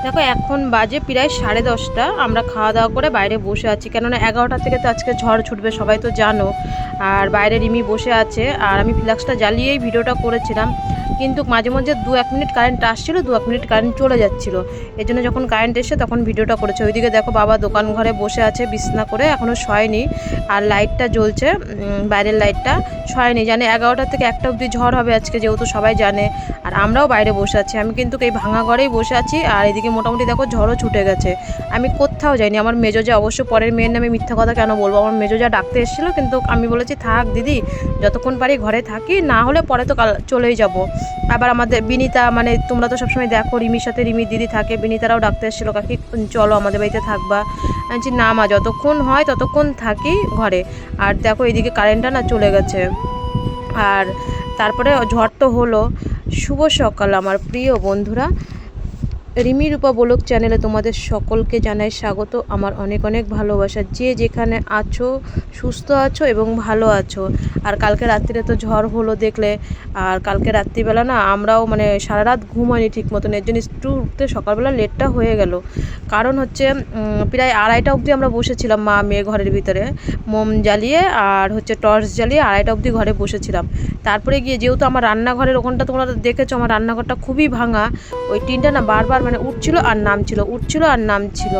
দেখো এখন বাজে প্রায় 10:30। আমরা খাওয়া দাওয়া করে বাইরে বসে আছি, কেননা 11টা থেকে তো আজকে ঝড় ছুটবে সবাই তো জানো। আর বাইরে রিমি বসে আছে, আর আমি ফ্ল্যাক্সটা জ্বালিয়েই ভিডিওটা করেছিলাম, কিন্তু মাঝে মাঝে 2-1 মিনিট কারেন্ট আসছিল, 2-1 মিনিট কারেন্ট চলে যাচ্ছিল। এই জন্য যখন কারেন্ট এসে তখন ভিডিওটা করেছে। ওইদিকে দেখো বাবা দোকান ঘরে বসে আছে বিছনা করে, এখনও শয়নি। আর লাইটটা জ্বলছে, বাইরের লাইটটা শয়নি, জানে 11টা থেকে 1টা অবধি ঝড় হবে আজকে, যেহেতু সবাই জানে। আর আমরাও বাইরে বসে আছি, আমি কিন্তু এই ভাঙা ঘরেই বসে আছি। আর এদিকে মোটামুটি দেখো ঝড়ও ছুটে গেছে। আমি কোথাও যাইনি। আমার মেজোজা, অবশ্য পরের মেয়ের নামে মিথ্যা কথা কেন বলবো, আমার মেজোজা ডাকতে এসেছিলো, কিন্তু আমি বলেছি থাক দিদি, যতক্ষণ পারি ঘরে থাকি, না হলে পরে তো কাল চলেই যাব। আবার আমাদের বিনিতা, মানে তোমরা তো সবসময় দেখো রিমির সাথে রিমির দিদি থাকে, বিনিতারাও ডাকতে এসেছিলো, কাকি চলো আমাদের বাড়িতে থাকবা। আমি বলছি না মা, যতক্ষণ হয় ততক্ষণ থাকি ঘরে। আর দেখো এইদিকে কারেন্টটা না চলে গেছে। আর তারপরে ঝড় তো হলো। শুভ সকাল আমার প্রিয় বন্ধুরা, রিমি রূপা ব্লগ চ্যানেলে তোমাদের সকলকে জানাই স্বাগত। আমার অনেক অনেক ভালোবাসা, যে যেখানে আছো সুস্থ আছো এবং ভালো আছো। আর কালকে রাত্রিরে তো ঝড় হলো দেখলে। আর কালকে রাত্রিবেলা না আমরাও মানে সারা রাত ঘুম হয়নি ঠিক মতন, এর জন্য একটু উঠতে সকালবেলা লেটটা হয়ে গেল। কারণ হচ্ছে প্রায় 2:30টা অবধি আমরা বসেছিলাম মা মেয়ে ঘরের ভিতরে, মোম জ্বালিয়ে আর হচ্ছে টর্চ জ্বালিয়ে 2:30টা অবধি ঘরে বসেছিলাম। তারপরে গিয়ে যেহেতু আমার রান্নাঘরের ওখানটা তোমরা দেখেছো, আমার রান্নাঘরটা খুবই ভাঙা, ওই টিনটা না বারবার মানে উঠছিল আর নামছিল, উঠছিল আর নামছিল।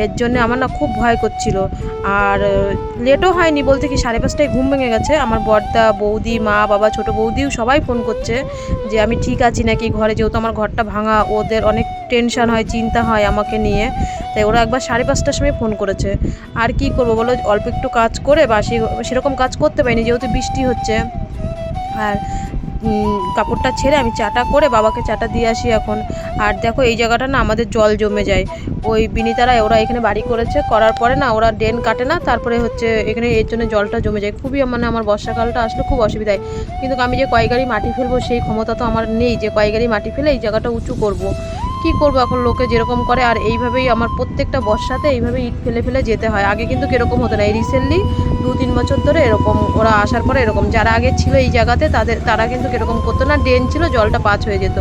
এর জন্য আমার না খুব ভয় করছিল। আর লেটও হয়নি, বলতে কি 5:30টায় ঘুম ভেঙে গেছে। আমার বড়দা, বৌদি, মা, বাবা, ছোটো বৌদিও সবাই ফোন করছে যে আমি ঠিক আছি নাকি ঘরে, যেহেতু আমার ঘরটা ভাঙা, ওদের অনেক টেনশন হয়, চিন্তা হয় আমাকে নিয়ে। তাই ওরা একবার 5:30টার সময় ফোন করেছে। আর কি করবো বলো, অল্প একটু কাজ করে বা সেরকম কাজ করতে পারিনি, যেহেতু বৃষ্টি হচ্ছে। আর কাপড়টা ছেড়ে আমি চাটা করে বাবাকে চাটা দিয়ে আসি এখন। আর দেখো এই জায়গাটা না আমাদের জল জমে যায়। ওই বিনিতারা ওরা এখানে বাড়ি করেছে, করার পরে না ওরা ড্রেন কাটে না, তারপরে হচ্ছে এখানে এর জন্য জলটা জমে যায়। খুবই মানে আমার বর্ষাকালটা আসলে খুব অসুবিধায়। কিন্তু আমি যে কয় গাড়ি মাটি ফেলবো সেই ক্ষমতা তো আমার নেই যে কয় গাড়ি মাটি ফেলে এই জায়গাটা উঁচু করব। কি করব এখন, লোকে যেরকম করে। আর এইভাবেই আমার প্রত্যেকটা বর্ষাতে এইভাবে ইট ফেলে ফেলে যেতে হয়। আগে কিন্তু কীরকম হতো না, এই রিসেন্টলি 2-3 বছর ধরে এরকম, ওরা আসার পরে এরকম, যারা আগে ছিল এই জায়গাতে তারা কিন্তু কীরকম করতো না, ড্রেন ছিল, জলটা পাস হয়ে যেত।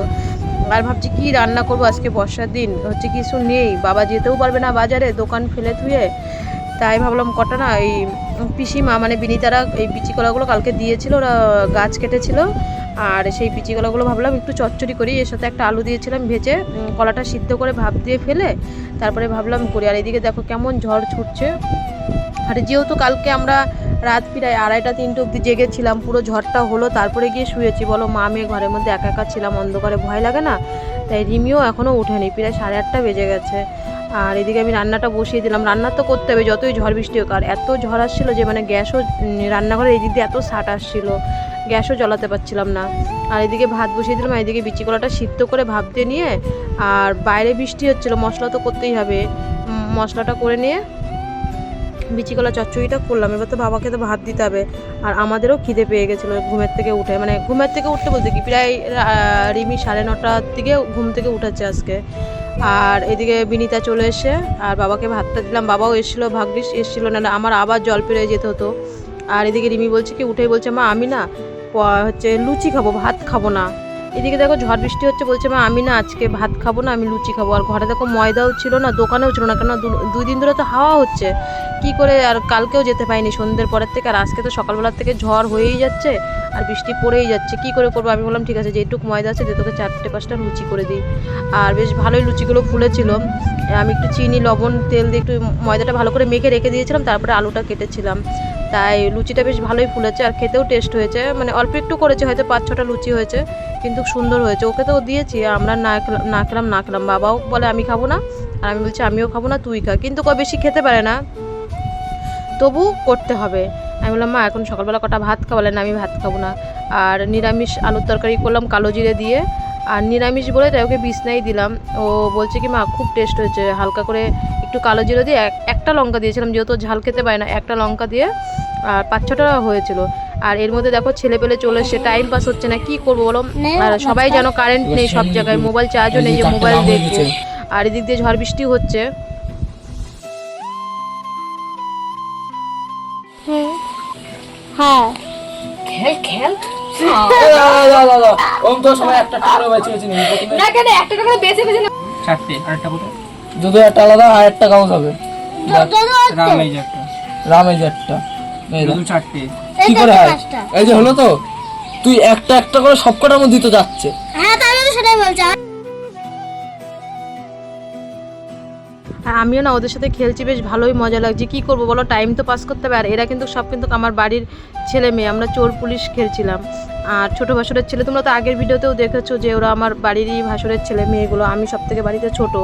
আর ভাবছি কি রান্না করবো আজকে, বর্ষার দিন হচ্ছে, কিছু নেই, বাবা যেতেও পারবে না বাজারে, দোকান ফেলে থুয়ে। তাই ভাবলাম কটা না এই পিসিমা মানে বিনিতারা এই বিচি কলাগুলো কালকে দিয়েছিল, ওরা গাছ কেটেছিল। আর সেই বিচি কলাগুলো ভাবলাম একটু চচ্চড়ি করি, এর সাথে একটা আলু দিয়েছিলাম ভেজে, কলাটা সিদ্ধ করে ভাপ দিয়ে ফেলে তারপরে ভাবলাম করি। আর এদিকে দেখো কেমন ঝড় ছুটছে। আর যেহেতু কালকে আমরা রাত প্রায় 2:30-3টে অবধি জেগেছিলাম, পুরো ঝড়টা হলো, তারপরে গিয়ে শুয়েছি। বলো মা মেয়ে ঘরের মধ্যে একা একা ছিলাম, অন্ধকারে ভয় লাগে না? তাই রিমিও এখনও ওঠেনি, প্রায় 8:30টা বেজে গেছে। আর এদিকে আমি রান্নাটা বসিয়ে দিলাম, রান্না তো করতে হবে যতই ঝড় বৃষ্টি হোক। আর এত ঝড় আসছিলো যে মানে গ্যাসও, রান্নাঘরে এই দিক দিয়ে এত সাট আসছিলো, গ্যাসও জ্বালাতে পারছিলাম না। আর এদিকে ভাত বসিয়ে দিলাম, আর এদিকে বিচি কলাটা সিদ্ধ করে ভাপ দিয়ে নিয়ে, আর বাইরে বৃষ্টি হচ্ছিলো, মশলা তো করতেই হবে, মশলাটা করে নিয়ে বিচি কলা চচ্চড়িটা করলাম। এবার তো বাবাকে তো ভাত দিতে হবে। আর আমাদেরও খিদে পেয়ে গেছিলো ঘুমের থেকে উঠে, মানে ঘুমের থেকে উঠতে বলতে কি প্রায় রিমি 9:30টার দিকে ঘুম থেকে উঠেছে আজকে। আর এদিকে বিনিতা চলে এসে আর বাবাকে ভাতটা দিলাম, বাবাও এসেছিলো, ভাগ্যিস এসেছিলো, না আমার আবার জল পেরিয়ে যেতে হতো। আর এদিকে রিমি বলছে কি, উঠেই বলছে মা আমি না হচ্ছে লুচি খাবো, ভাত খাবো না। এদিকে দেখো ঝড় বৃষ্টি হচ্ছে, বলছে মা আমি না আজকে ভাত খাবো না, আমি লুচি খাবো। আর ঘরে দেখো ময়দাও ছিল না, দোকানেও ছিল না, কেন 2 দিন ধরে তো হাওয়া হচ্ছে, কি করে। আর কালকেও যেতে পারিনি সন্ধ্যের পরের থেকে, আর আজকে তো সকালবেলার থেকে ঝড় হয়েই যাচ্ছে আর বৃষ্টি পড়েই যাচ্ছে, কি করে করবো। আমি বললাম ঠিক আছে, যেটুকু ময়দা আছে যে তোকে 4-5টা লুচি করে দিই। আর বেশ ভালোই লুচিগুলো ফুলেছিল। আমি একটু চিনি, লবণ, তেল দিয়ে একটু ময়দাটা ভালো করে মেখে রেখে দিয়েছিলাম, তারপরে আলুটা কেটেছিলাম। তাই লুচিটা বেশ ভালোই ফুলেছে, আর খেতেও টেস্ট হয়েছে। মানে অল্প একটু করেছে, হয়তো 5-6টা লুচি হয়েছে, কিন্তু সুন্দর হয়েছে। ওকে তো দিয়েছি, আমরা না খেলাম। বাবাও বলে আমি খাবো না, আর আমি বলছি আমিও খাবো না, তুই খা। কিন্তু বেশি খেতে পারে না, তবু করতে হবে। আমি বললাম মা এখন সকালবেলা কটা ভাত খাওয়ালেন, আমি ভাত খাবো না। আর নিরামিষ আলুর তরকারি করলাম কালো জিরে দিয়ে। আর নিরামিষ বলে তাই ওকে বিছনাই দিলাম। ও বলছে কি মা খুব টেস্ট হয়েছে, হালকা করে একটু কালো জিরে দিয়ে একটা লঙ্কা দিয়েছিলাম, যেহেতু ঝাল খেতে পারে না, একটা লঙ্কা দিয়ে। আর 5-6টা হয়েছিল। আর এর মধ্যে দেখো ছেলে পেলে চলে এসে, টাইম পাস হচ্ছে না, কি করবো বলো। আর সবাই যেন কারেন্ট নেই সব জায়গায়, মোবাইল চার্জও নেই যে মোবাইল দেখবো। আর এদিক দিয়ে ঝড় বৃষ্টি হচ্ছে। হ্যাঁ খেল খেল ওম তো সময় একটা টাকা বেঁচে বেঁচে নিবি না কেন একটা টাকা বেঁচে বেঁচে চারটে আরেকটা কোথায়? যদি একটা আলাদা আর একটা কাগজ হবে। রাম এই যে একটা, রাম এই যে একটা, এই দেখ। দুটো চারটে। কি করে হয়? এই যে হলো তো, তুই একটা একটা করে সবকটার মধ্যে তো যাচ্ছে। হ্যাঁ তাহলে তো সেটাই বলছি। আর আমিও না ওদের সাথে খেলছি, বেশ ভালোই মজা লাগছে। কি করবো বলো, টাইম তো পাস করতে হবে। আর এরা কিন্তু সব কিন্তু আমার বাড়ির ছেলে মেয়ে, আমরা চোর পুলিশ খেলছিলাম। আর ছোটো ভাসুরের ছেলে, তোমরা তো আগের ভিডিওতেও দেখেছো যে ওরা আমার বাড়িরই ভাসুরের ছেলে মেয়েগুলো, আমি সব থেকে বাড়িতে ছোট।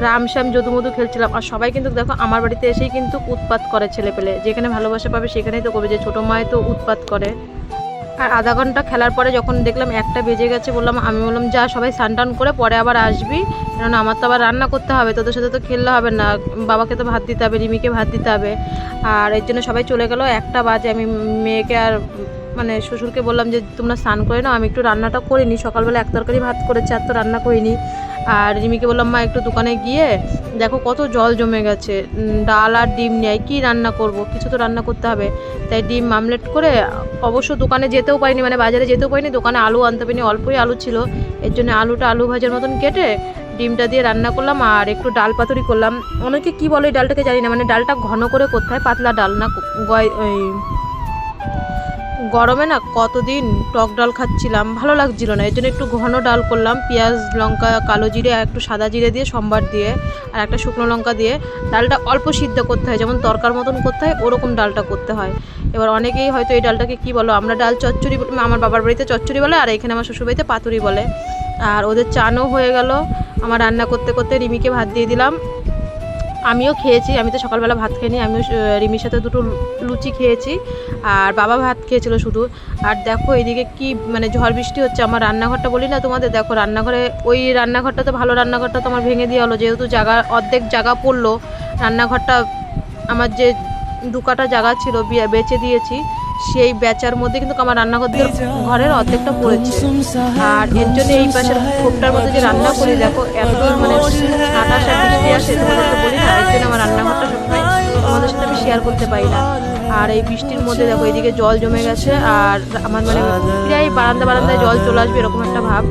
রাম শ্যাম যদুমধু খেলছিলাম। আর সবাই কিন্তু দেখো আমার বাড়িতে এসেই কিন্তু উৎপাত করে, ছেলে পেলে যেখানে ভালোবাসা পাবে সেখানেই তো করবে, যে ছোটো মায় তো উৎপাত করে। আর আধা ঘন্টা খেলার পরে যখন দেখলাম 1টা বেজে গেছে, আমি বললাম যা সবাই স্নান টান করে পরে আবার আসবি, কারণ আমার তো আবার রান্না করতে হবে, তোদের সাথে তো খেললে হবে না, বাবাকে তো ভাত দিতে হবে, রিমিকে ভাত দিতে হবে। আর এর জন্য সবাই চলে গেল। 1টা বাজে আমি মেয়েকে আর মানে শ্বশুরকে বললাম যে তোমরা স্নান করে নাও, আমি একটু রান্নাটা করিনি, সকালবেলা 1 তরকারি ভাত করেছি আর তো রান্না করিনি। আর রিমিকে বললাম মা একটু দোকানে গিয়ে দেখো কত জল জমে গেছে, ডাল আর ডিম নেই, কি রান্না করব, কিছু তো রান্না করতে হবে। তাই ডিম আমলেট করে, অবশ্য দোকানে যেতেও পারিনি, মানে বাজারে যেতেও পারিনি, দোকানে আলু আনতে পারিনি, অল্পই আলু ছিল, এর জন্য আলু ভাজার মতন কেটে ডিমটা দিয়ে রান্না করলাম। আর একটু ডাল পাতুরি করলাম। অনেকে কি বলে এই ডালটাকে জানি না, মানে ডালটা ঘন করে করতে হয়, পাতলা ডাল না। গরমে না কতদিন টক ডাল খাচ্ছিলাম, ভালো লাগছিল না, এর জন্য একটু ঘন ডাল করলাম। পেঁয়াজ লঙ্কা কালো জিরে আর একটু সাদা জিরে দিয়ে, সম্বার দিয়ে আর একটা শুকনো লঙ্কা দিয়ে ডালটা অল্প সিদ্ধ করতে হয়, যেমন তরকার মতন করতে হয় ওরকম ডালটা করতে হয়। এবার অনেকেই হয়তো এই ডালটাকে কি বলো, আমরা ডাল চচ্চড়ি, আমার বাবার বাড়িতে চচ্চড়ি বলে, আর এখানে আমার শ্বশুর বাড়িতে পাতুরি বলে। আর ওদের চানও হয়ে গেল। আমার রান্না করতে করতে রিমিকে ভাত দিয়ে দিলাম, আমিও খেয়েছি। আমি তো সকালবেলা ভাত খাইনি, আমিও রিমির সাথে 2টো লুচি খেয়েছি, আর বাবা ভাত খেয়েছিল শুধু। আর দেখো এদিকে কি মানে ঝড় বৃষ্টি হচ্ছে। আমার রান্নাঘরটা বলি না তোমাদের, দেখো রান্নাঘরে, ওই রান্নাঘরটা তো ভালো, রান্নাঘরটা তো আমার ভেঙে দেওয়া হলো, যেহেতু জায়গা অর্ধেক জায়গা পড়লো। রান্নাঘরটা আমার যে 2 কাঠা জায়গা ছিল বেচে দিয়েছি, সেই বেচার মধ্যে কিন্তু আমার ঘরের অর্ধেকটা পড়েছে। আর এর জন্য এই পাশের খোপটার মধ্যে যে রান্না করি, দেখো এত মানে আটাশ আর বৃষ্টি আসে, তোমাদেরকে বলি না, এর জন্য আমার রান্নাঘরটা সবসময় তোমাদের সাথে আমি শেয়ার করতে পারি না। আর এই বৃষ্টির মধ্যে দেখো এইদিকে জল জমে গেছে, আর আমার মানে প্রায় বারান্দায় জল চলে আসবে এরকম একটা ভাব।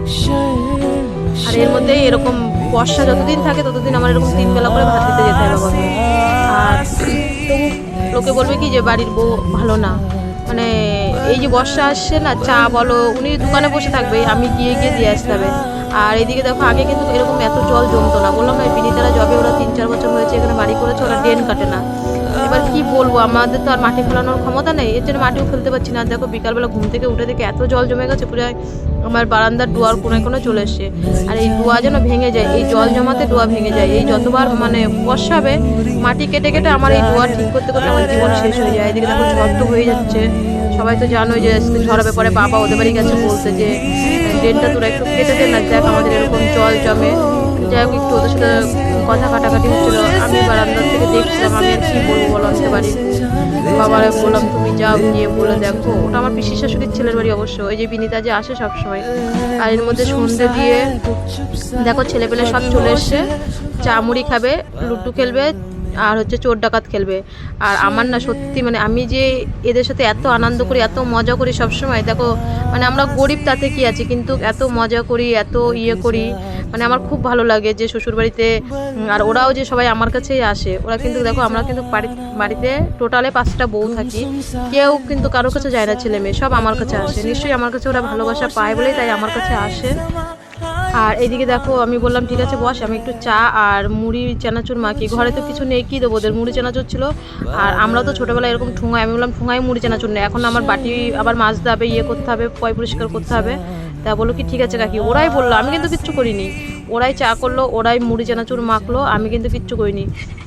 আর এর মধ্যেই এরকম বর্ষা যতদিন থাকে ততদিন আমার এরকম 3 বেলা করে ভাত দিতে যেতে হবে বাবা। আর তবু লোকে বলবে কি যে বাড়ির বউ ভালো না, মানে এই যে বর্ষা আসছে না, চা বলো, উনি দোকানে বসে থাকবে, আমি গিয়ে দিয়ে আসতে হবে। আর এইদিকে দেখো আগে কিন্তু এরকম এত জল জমতো না, বললাম না বিনিতারা জবে ওরা 3-4 বছর হয়েছে এখানে বাড়ি করেছে, ওরা ড্রেন কাটে না। এবার কি বলবো, আমাদের তো আর মাটি ফেলানোর ক্ষমতা নেই, এর জন্য মাটিও ফেলতে পারছি না। দেখো বিকালবেলা ঘুম থেকে উঠে দেখে এত জল জমে গেছে, পুরো আমার বারান্দার ডোয়ার কোণে চলে এসছে। আর এই ডোয়া যেন ভেঙে যায়, এই জল জমাতে ডোয়া ভেঙে যায়। এই যতবার মানে বর্ষা হবে, মাটি কেটে আমার এই ডোয়া ঠিক করতে করতে আমার জীবন শেষ হয়ে যায়। এদিকে দেখো ঝড় তো হয়ে যাচ্ছে, সবাই তো জানোই যে ঝড়াবে পরে বাবা ওদের বাড়ি গেছে বলতে যে ড্রেনটা তোরা একটু কেটে দেন না, দেখ আমাদের এরকম জল জমে। যাই হোক একটু ওদের সাথে কথা কাটাকাটি হচ্ছিলো, আমি বারান্দার থেকে দেখছিলাম, আমি আর কি বলবো বলো আসতে পারি। বাবারে বললাম তুমি যাও গিয়ে বলে দেখো, ওটা আমার পিসি শাশুড়ির ছেলের বাড়ি অবশ্য, ওই যে বিনিতা যে আসে সবসময়। আর এর মধ্যে সন্ধ্যে দিয়ে দেখো ছেলেপেলে সব চলে এসছে, চা মুড়ি খাবে, লুডু খেলবে, আর হচ্ছে চোর ডাকাত খেলবে। আর আমার না সত্যি মানে আমি যে এদের সাথে এত আনন্দ করি, এত মজা করি সবসময়, দেখো মানে আমরা গরিব তাতে কি আছে, কিন্তু এত মজা করি, এত করি, মানে আমার খুব ভালো লাগে যে শ্বশুরবাড়িতে। আর ওরাও যে সবাই আমার কাছেই আসে, ওরা কিন্তু দেখো আমরা কিন্তু বাড়িতে টোটালে 5টা বউ থাকি, কেউ কিন্তু কারোর কাছে যায় না, ছেলে মেয়ে সব আমার কাছে আসে, নিশ্চয়ই আমার কাছে ওরা ভালোবাসা পায় বলেই তাই আমার কাছে আসে। আর এইদিকে দেখো আমি বললাম ঠিক আছে বস, আমি একটু চা আর মুড়ি চানাচুর মাখি, ঘরে তো কিছু নেই, কি দেবো ওদের, মুড়ি চানাচুর ছিল। আর আমরা তো ছোটোবেলায় এরকম ঠুঙায়, আমি বললাম ঠুঙায় মুড়ি চানাচুর নেই, এখন আমার বাটি আবার মাজতে হবে, করতে হবে, পয় পরিষ্কার করতে হবে। তা বলো কি ঠিক আছে কাকি, ওরাই বললো, আমি কিন্তু কিচ্ছু করিনি, ওরাই চা করলো, ওরাই মুড়ি চানাচুর মাখলো, আমি কিন্তু কিচ্ছু করিনি।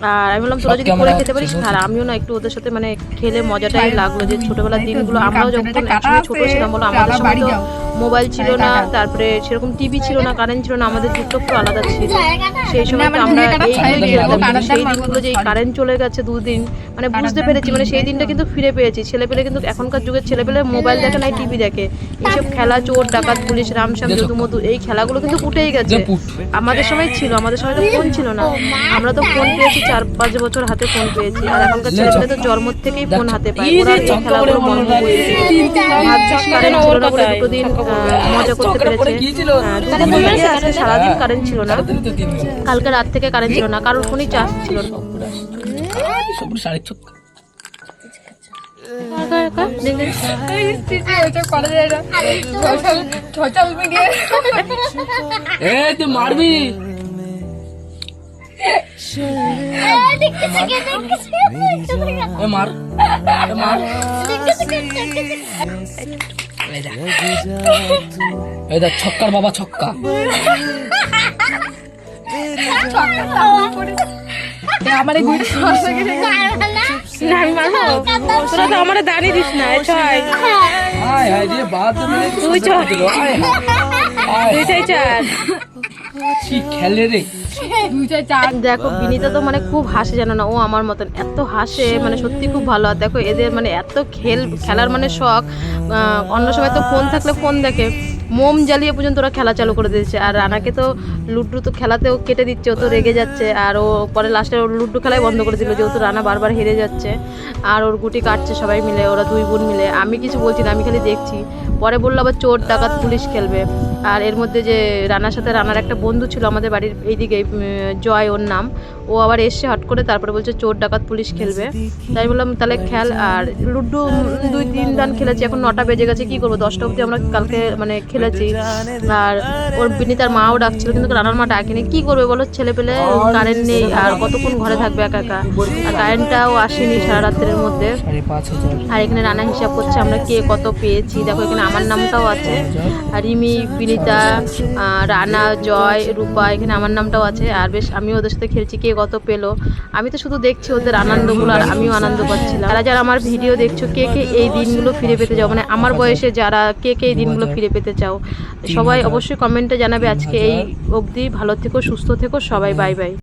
আর আমি বললাম তোরা যদি করে খেতে পারিস আর আমিও না একটু ওদের সাথে মানে খেলে মজাটাই লাগলো, যে ছোটোবেলার দিনগুলো আমরাও যখন একসময় ছোটো ছিলাম, বলো আমাদের সময় তো মোবাইল ছিল না, তারপরে সেরকম টিভি ছিল না, কারেন্ট ছিল না, আমাদের যুগটা একটু আলাদা ছিল। সেই সময় তো আমরা সেই দিনগুলো যে কারেন্ট চলে গেছে 2 দিন, মানে বুঝতে পেরেছি, মানে সেই দিনটা কিন্তু ফিরে পেয়েছি। ছেলেপেলে কিন্তু এখনকার যুগের ছেলেপেলে মোবাইল দেখে নাই, টিভি দেখে, এইসব খেলা চোর ডাকাত পুলিশ রামশ্যাম যদুমধু এই খেলাগুলো কিন্তু উঠেই গেছে। আমাদের সময় ছিল, আমাদের সময় তো ফোন ছিল না, আমরা তো ফোন পেয়েছি 4-5 বছর হাতে ফোন পেয়েছি। আর এখনকার ছেলেপেলে তো জন্ম থেকেই ফোন হাতে পায়, ওরা এই খেলাগুলো মনে করেছে। কারেন্ট ছিল না বলে 2 দিন মজা করতে পেরেছে। দুপুর থেকে আজকে সারাদিন কারেন্ট ছিল না, কালকে রাত থেকে কারেন্ট ছিল না, কারোর ফোনই চার্জ ছিল না। তুই মারবি মার মার। এই দেখ ছক্কার বাবা ছক্কা। আমার আমি মারবো, তোরা তো আমার দানি দিস না। ছয় তুই ছয় দুই ছয় চার কি খেলে রে। দেখো বিনীতা তো মানে খুব হাসে, জানো না, ও আমার মতন এত হাসে, মানে সত্যি খুব ভালো। আর দেখো এদের মানে এত খেলার মানে শখ, অন্য সময় তো ফোন থাকলে ফোন দেখে, মোম জ্বালিয়ে পর্যন্ত ওরা খেলা চালু করে দিয়েছে। আর রানাকে তো লুড্ডু তো খেলাতেও কেটে দিচ্ছে, ও তো রেগে যাচ্ছে। আর ও পরে লাস্টে ওর লুড্ডু খেলাই বন্ধ করে দিল, যেহেতু রানা বারবার হেরে যাচ্ছে। আর ওর গুটি কাটছে সবাই মিলে, ওরা দুই বোন মিলে। আমি কিছু বলছি না, আমি খালি দেখছি। পরে বললো আবার চোর ডাকাত পুলিশ খেলবে। আর এর মধ্যে যে রানার সাথে রানার একটা বন্ধু ছিল আমাদের বাড়ির এইদিকে, জয় ওর নাম, ও আবার এসে হট করে তারপরে বলছে চোর ডাকাত পুলিশ খেলবে। তাই বললাম তাহলে খেল। আর লুড্ডু 2-3 দান খেলেছি, এখন 9টা বেজে গেছে, কি করবো, 10টা অবধি আমরা কালকে মানে খেলেছি। আর ওর বিনীতার মাও ডাকছিল, কিন্তু রানার মা ডাকেনি। কি করবে বলো, ছেলে পেলে, কারেন্ট নেই, আর কতক্ষণ ঘরে থাকবে একা একা। আর কারেন্টটাও আসেনি সারা রাত্রের মধ্যে। আর এখানে রানা হিসাব করছে আমরা কে কত পেয়েছি। দেখো এখানে আমার নামটাও আছে, আর রিমি, বিনীতা, রানা, জয়, রূপা, এখানে আমার নামটাও আছে। আর বেশ আমিও ওদের সাথে খেলছি, কে কত পেলো। আমি তো শুধু দেখছি ওদের আনন্দগুলো, আর আমিও আনন্দ পাচ্ছিলাম। যারা যারা আমার ভিডিও দেখছো, কে কে এই দিনগুলো ফিরে পেতে চাও, মানে আমার বয়সে যারা কে কে এই দিনগুলো ফিরে পেতে চাও, সবাই অবশ্যই কমেন্টে জানাবে। আজকে এই অবধি ভালো থেকো, সুস্থ থেকো সবাই, বাই বাই।